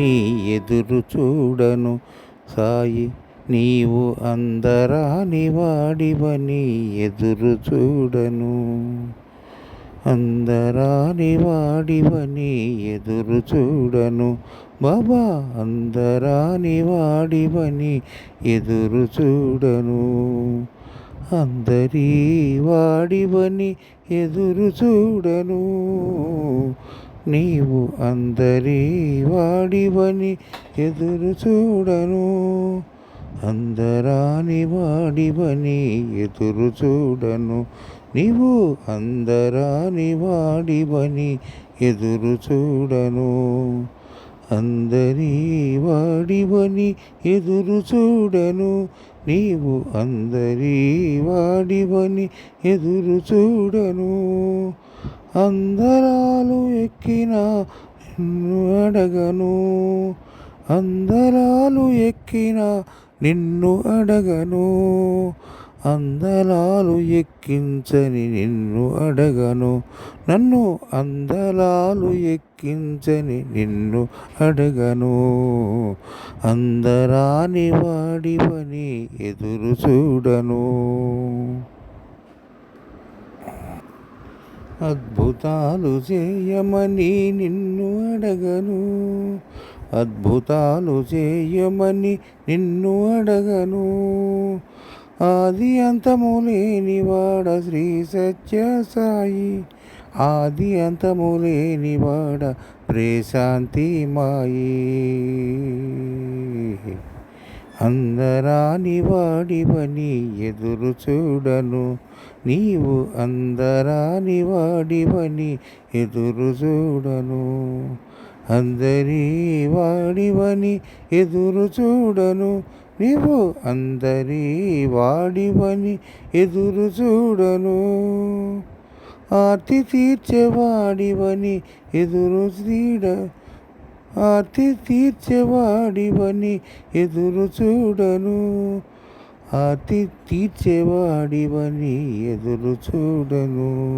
వాడివని ఎదురు చూడను సాయి. నీవు అందరాని వాడివని ఎదురు చూడను. అందరాని వాడివని ఎదురు చూడను బాబా. అందరాని వాడివని ఎదురు చూడను. అందరి వాడివని ఎదురు చూడను. నీవు అందరి వాడివని ఎదురు చూడను. అందరాని వాడివని ఎదురు చూడను. నీవు అందరాని వాడివని ఎదురు చూడను. అందరి వాడివని ఎదురు చూడను. నీవు అందరి వాడివని ఎదురు చూడను. అందరాలు ఎక్కిన నిన్ను అడగను. అందరాలు ఎక్కిన నిన్ను అడగను. అందలాలు ఎక్కించని నిన్ను అడగను. నన్ను అందలాలు ఎక్కించని నిన్ను అడగను. అందరాని వాడివని ఎదురు చూడను. అద్భుతాలు చేయమని నిన్ను అడగను. అద్భుతాలు చేయమని నిన్ను అడగను. ఆది అంతము లేనివాడ శ్రీ సత్య సాయి. ఆది అంతము లేనివాడ ప్రశాంతి మాయి. అందరాని వాడివని ఎదురు చూడను. నీవు అందరాని వాడివని ఎదురు చూడను. అందరి వాడివని ఎదురు చూడను. నీవు అందరి వాడివని ఎదురు చూడను. ఆర్తి తీర్చేవాడివని ఎదురు ఆర్తి తీర్చేవాడివని ఎదురు చూడను. ఆర్తి తీర్చేవాడివని ఎదురు చూడను.